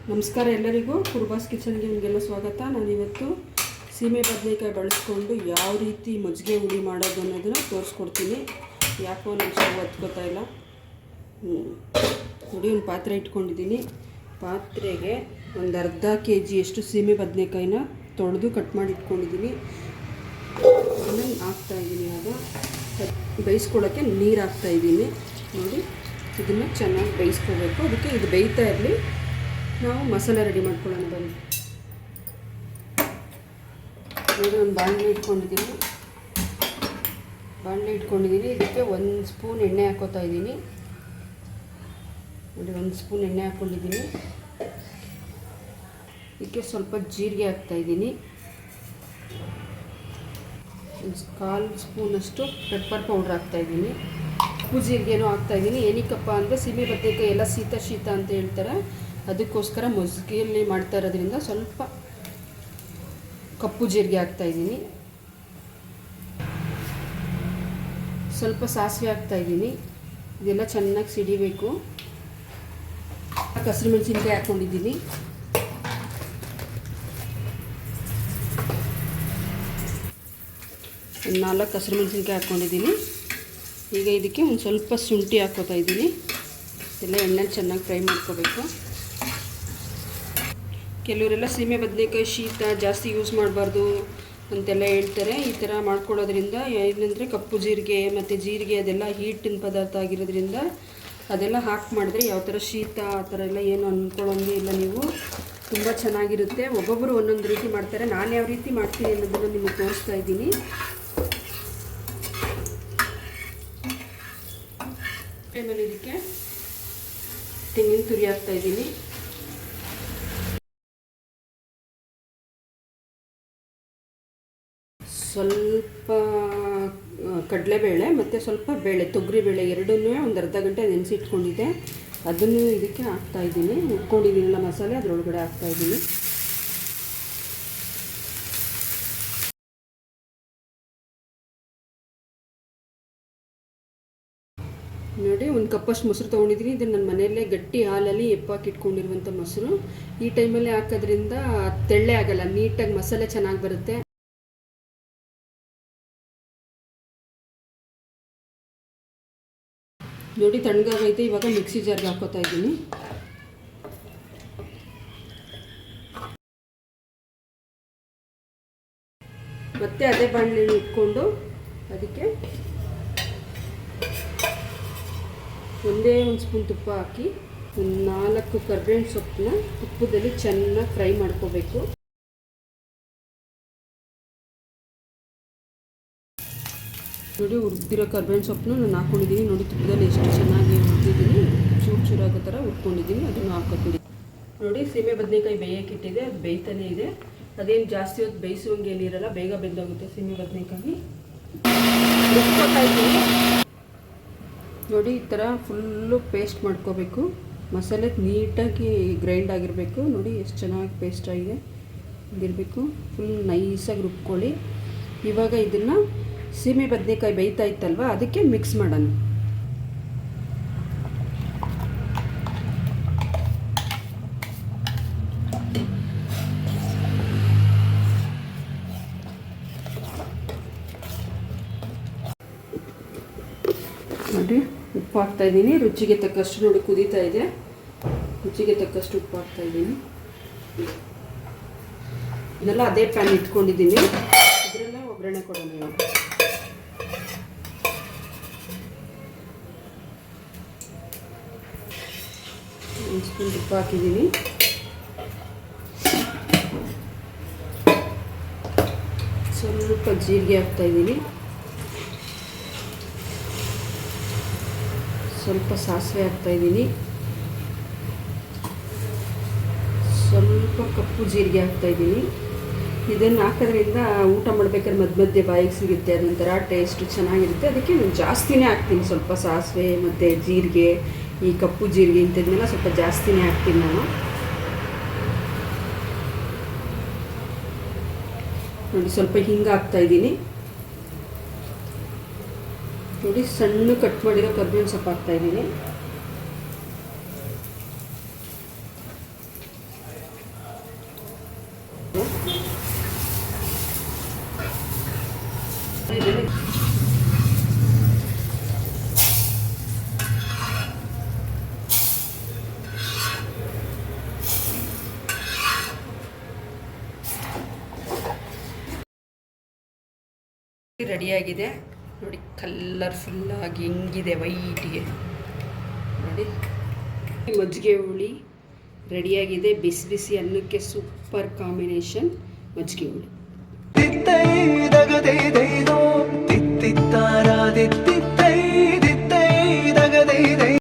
ನಮಸ್ಕಾರ ಎಲ್ಲರಿಗೂ ಕುರುಬಾಸ್ ಕಿಚನ್ಗೆ ನಿಮಗೆಲ್ಲ ಸ್ವಾಗತ. ನಾನಿವತ್ತು ಸೀಮೆ ಬದನೆಕಾಯಿ ಬಳಸ್ಕೊಂಡು ಯಾವ ರೀತಿ ಮಜ್ಜಿಗೆ ಹುಳಿ ಮಾಡೋದು ಅನ್ನೋದನ್ನು ತೋರಿಸ್ಕೊಡ್ತೀನಿ. ಯಾಕೋ ನನಗೆ ಒತ್ಕೋತಾ ಇಲ್ಲ. ನೋಡಿ, ಒಂದು ಪಾತ್ರೆ ಇಟ್ಕೊಂಡಿದ್ದೀನಿ. ಪಾತ್ರೆಗೆ ಒಂದು ಅರ್ಧ kg ಸೀಮೆ ಬದನೆಕಾಯಿನ ತೊಳೆದು ಕಟ್ ಮಾಡಿ ಇಟ್ಕೊಂಡಿದ್ದೀನಿ. ಆಮೇಲೆ ಹಾಕ್ತಾಯಿದ್ದೀನಿ. ಆಗ ಬೇಯಿಸ್ಕೊಳ್ಳೋಕ್ಕೆ ನೀರು ಹಾಕ್ತಾಯಿದ್ದೀನಿ. ನೋಡಿ, ಇದನ್ನು ಚೆನ್ನಾಗಿ ಬೇಯಿಸ್ಕೋಬೇಕು. ಅದಕ್ಕೆ ಇದು ಬೇಯ್ತಾ ಇರಲಿ, ನಾವು ಮಸಾಲೆ ರೆಡಿ ಮಾಡ್ಕೊಳ್ಳೋಣ ಬನ್ನಿ. ನೋಡಿ, ಒಂದು ಬಾಣಲೆ ಇಟ್ಕೊಂಡಿದ್ದೀನಿ. ಇದಕ್ಕೆ 1 ಸ್ಪೂನ್ ಎಣ್ಣೆ ಹಾಕೋತಾ ಇದ್ದೀನಿ. ನೋಡಿ, 1 ಸ್ಪೂನ್ ಎಣ್ಣೆ ಹಾಕ್ಕೊಂಡಿದ್ದೀನಿ. ಇದಕ್ಕೆ ಸ್ವಲ್ಪ ಜೀರಿಗೆ ಹಾಕ್ತಾಯಿದ್ದೀನಿ. 1/4 ಸ್ಪೂನಷ್ಟು ಪೆಪ್ಪರ್ ಪೌಡ್ರ್ ಹಾಕ್ತಾಯಿದ್ದೀನಿ. ಉಪ್ಪು ಜೀರಿಗೆನೂ ಹಾಕ್ತಾಯಿದ್ದೀನಿ. ಏನಕ್ಕಪ್ಪ ಅಂದರೆ ಸೀಮೆ ಬದನೆಕಾಯಿ ಎಲ್ಲ ಶೀತ ಅಂತ ಹೇಳ್ತಾರೆ. ಅದಕ್ಕೋಸ್ಕರ ಮಜ್ಜಿಗೆಯಲ್ಲಿ ಮಾಡ್ತಾ ಇರೋದ್ರಿಂದ ಸ್ವಲ್ಪ ಕಪ್ಪು ಜೀರಿಗೆ ಹಾಕ್ತಾಯಿದ್ದೀನಿ. ಸ್ವಲ್ಪ ಸಾಸಿವೆ ಹಾಕ್ತಾಯಿದ್ದೀನಿ. ಇದೆಲ್ಲ ಚೆನ್ನಾಗಿ ಸಿಡಿಬೇಕು. ಹಸಿರು ಮೆಣಸಿನ್ಕಾಯಿ ಹಾಕ್ಕೊಂಡಿದ್ದೀನಿ. ಒಂದು 4 ಹಸಿರು ಮೆಣಸಿನ್ಕಾಯಿ ಹಾಕ್ಕೊಂಡಿದ್ದೀನಿ. ಈಗ ಇದಕ್ಕೆ ಒಂದು ಸ್ವಲ್ಪ ಶುಂಠಿ ಹಾಕ್ಕೋತಾ ಇದ್ದೀನಿ. ಎಲ್ಲ ಎಣ್ಣೆ ಚೆನ್ನಾಗಿ ಫ್ರೈ ಮಾಡ್ಕೋಬೇಕು. ಕೆಲವರೆಲ್ಲ ಸೀಮೆ ಬದನೆಕಾಯಿ ಶೀತ ಜಾಸ್ತಿ ಯೂಸ್ ಮಾಡಬಾರ್ದು ಅಂತೆಲ್ಲ ಹೇಳ್ತಾರೆ. ಈ ಥರ ಮಾಡ್ಕೊಳ್ಳೋದ್ರಿಂದ ಏನಂದರೆ ಕಪ್ಪು ಜೀರಿಗೆ ಮತ್ತು ಜೀರಿಗೆ ಅದೆಲ್ಲ ಹೀಟಿನ ಪದಾರ್ಥ ಆಗಿರೋದ್ರಿಂದ ಅದೆಲ್ಲ ಹಾಕಿ ಮಾಡಿದ್ರೆ ಯಾವ ಥರ ಶೀತ ಆ ಥರ ಎಲ್ಲ ಏನು ಅಂದ್ಕೊಳ್ಳೋಂಗೆ ಇಲ್ಲ. ನೀವು ತುಂಬ ಚೆನ್ನಾಗಿರುತ್ತೆ. ಒಬ್ಬೊಬ್ಬರು ಒಂದೊಂದು ರೀತಿ ಮಾಡ್ತಾರೆ. ನಾನು ಯಾವ ರೀತಿ ಮಾಡ್ತೀನಿ ಅನ್ನೋದನ್ನು ನಿಮಗೆ ತೋರಿಸ್ತಾ ಇದ್ದೀನಿ. ಆಮೇಲೆ ಇದಕ್ಕೆ ತೆಂಗಿನ ತುರಿ ಹಾಕ್ತಾಯಿದ್ದೀನಿ. ಸ್ವಲ್ಪ ಕಡಲೆಬೇಳೆ ಮತ್ತು ಸ್ವಲ್ಪ ಬೇಳೆ, ತೊಗರಿಬೇಳೆ ಎರಡನ್ನೂ ಒಂದು ಅರ್ಧ ಗಂಟೆ ನೆನೆಸಿಟ್ಕೊಂಡಿದ್ದೆ. ಅದನ್ನು ಇದಕ್ಕೆ ಹಾಕ್ತಾಯಿದ್ದೀನಿ. ಉಟ್ಕೊಂಡಿದ್ದೀನಲ್ಲ ಮಸಾಲೆ, ಅದರೊಳಗಡೆ ಹಾಕ್ತಾಯಿದ್ದೀನಿ. ನೋಡಿ, ಒಂದು ಕಪ್ಪಷ್ಟು ಮೊಸರು ತೊಗೊಂಡಿದ್ದೀನಿ. ಇದು ನನ್ನ ಮನೆಯಲ್ಲೇ ಗಟ್ಟಿ ಹಾಲಲ್ಲಿ ಎಪ್ಪಾಕಿಟ್ಕೊಂಡಿರುವಂಥ ಮೊಸರು. ಈ ಟೈಮಲ್ಲೇ ಹಾಕೋದ್ರಿಂದ ತೆಳ್ಳೆ ಆಗಲ್ಲ, ನೀಟಾಗಿ ಮಸಾಲೆ ಚೆನ್ನಾಗಿ ಬರುತ್ತೆ. ನೋಡಿ, ತಣ್ಣಗಾಗೈತೆ. ಇವಾಗ ಮಿಕ್ಸಿ ಜಾರ್ಗೆ ಹಾಕೋತಾ ಇದ್ದೀನಿ. ಮತ್ತೆ ಅದೇ ಬಾಣಲೆನ ಇಟ್ಕೊಂಡು ಅದಕ್ಕೆ ಒಂದೇ 1 ಸ್ಪೂನ್ ತುಪ್ಪ ಹಾಕಿ ಒಂದು 4 ಕರ್ಬೇವಿನ ಸೊಪ್ಪನ್ನ ತುಪ್ಪದಲ್ಲಿ ಚೆನ್ನಾಗಿ ಫ್ರೈ ಮಾಡ್ಕೋಬೇಕು. ನೋಡಿ, ಹುರಿದಿರೋ ಕರ್ಬೇವಿನ ಸೊಪ್ಪನ್ನು ನಾನು ಹಾಕ್ಕೊಂಡಿದ್ದೀನಿ. ನೋಡಿ, ತುಪ್ಪದಲ್ಲಿ ಎಷ್ಟು ಚೆನ್ನಾಗಿ ಹುರಿದಿದ್ದೀನಿ. ಚೂರಾಗೋ ಥರ ಹುರ್ಕೊಂಡಿದ್ದೀನಿ. ಅದನ್ನು ಹಾಕೋತೀನಿ. ನೋಡಿ, ಸೀಮೆ ಬದನೆಕಾಯಿ ಬೇಯಕ್ಕಿಟ್ಟಿದೆ. ಅದು ಬೇಯ್ತಾನೆ ಇದೆ. ಅದೇನು ಜಾಸ್ತಿ ಹೊತ್ತು ಬೇಯಿಸುವಂಗೆ ಏನಿರಲ್ಲ, ಬೇಗ ಬೆಂದೋಗುತ್ತೆ ಸೀಮೆ ಬದನೆಕಾಯಿ. ರುಬ್ಕೋತಾ ಇದ್ದೀನಿ. ನೋಡಿ, ಈ ಥರ ಫುಲ್ಲು ಪೇಸ್ಟ್ ಮಾಡ್ಕೋಬೇಕು. ಮಸಾಲೆ ನೀಟಾಗಿ ಗ್ರೈಂಡ್ ಆಗಿರಬೇಕು. ನೋಡಿ, ಎಷ್ಟು ಚೆನ್ನಾಗಿ ಪೇಸ್ಟ್ ಆಗಿದೆ. ಇದಿರಬೇಕು. ಫುಲ್ ನೈಸಾಗಿ ರುಬ್ಕೊಳ್ಳಿ. ಇವಾಗ ಇದನ್ನು ಸೀಮೆ ಬದನೆಕಾಯಿ ಬೇಯ್ತಾ ಇತ್ತಲ್ವ, ಅದಕ್ಕೆ ಮಿಕ್ಸ್ ಮಾಡೋಣ. ನೋಡಿ, ಉಪ್ಪು ಹಾಕ್ತಾಯಿದ್ದೀನಿ. ರುಚಿಗೆ ತಕ್ಕಷ್ಟು. ನೋಡಿ, ಕುದೀತಾ ಇದೆ. ರುಚಿಗೆ ತಕ್ಕಷ್ಟು ಉಪ್ಪು ಹಾಕ್ತಾಯಿದ್ದೀನಿ. ಇದೆಲ್ಲ ಅದೇ ಪ್ಯಾನ್ ಇಟ್ಕೊಂಡಿದ್ದೀನಿ. ಇದರಲ್ಲೇ ಒಗ್ಗರಣೆ ಕೊಡೋಣ. ಇವಾಗ 1 ಸ್ಪೂನ್ ತುಪ್ಪ ಹಾಕಿದ್ದೀನಿ. ಸ್ವಲ್ಪ ಜೀರಿಗೆ ಹಾಕ್ತಾಯಿದ್ದೀನಿ. ಸ್ವಲ್ಪ ಸಾಸಿವೆ ಹಾಕ್ತಾಯಿದ್ದೀನಿ. ಸ್ವಲ್ಪ ಕಪ್ಪು ಜೀರಿಗೆ ಹಾಕ್ತಾಯಿದ್ದೀನಿ. ಇದನ್ನು ಹಾಕೋದ್ರಿಂದ ಊಟ ಮಾಡ್ಬೇಕಾದ್ರೆ ಮಧ್ಯೆ ಬಾಯಿಗೆ ಸಿಗುತ್ತೆ. ಅದೊಂಥರ ಟೇಸ್ಟ್ ಚೆನ್ನಾಗಿರುತ್ತೆ. ಅದಕ್ಕೆ ನಾನು ಜಾಸ್ತಿನೇ ಹಾಕ್ತೀನಿ. ಸ್ವಲ್ಪ ಸಾಸಿವೆ ಮತ್ತು ಜೀರಿಗೆ, ಈ ಕಪ್ಪು ಜೀರಿಗೆ ಇಂಥದ್ದನ್ನೆಲ್ಲ ಸ್ವಲ್ಪ ಜಾಸ್ತಿನೇ ಹಾಕ್ತೀನಿ ನಾನು. ನೋಡಿ, ಸ್ವಲ್ಪ ಹಿಂಗೆ ಹಾಕ್ತಾಯಿದ್ದೀನಿ. ನೋಡಿ ಸಣ್ಣ ಕಟ್ ಮಾಡಿರೋ ಕರ್ಬೇವಿನ ಸೊಪ್ಪು ಹಾಕ್ತಾಯಿದ್ದೀನಿ. ರೆಡಿಯಾಗಿದೆ ನೋಡಿ, ಕಲರ್ಫುಲ್ಲಾಗಿ ಹೆಂಗಿದೆ ವೈಟಿಗೆ ನೋಡಿ. ಮಜ್ಜಿಗೆ ಹುಳಿ ರೆಡಿಯಾಗಿದೆ. ಬಿಸಿ ಬಿಸಿ ಅನ್ನಕ್ಕೆ ಸೂಪರ್ ಕಾಂಬಿನೇಷನ್ ಮಜ್ಜಿಗೆ ಹುಳಿ.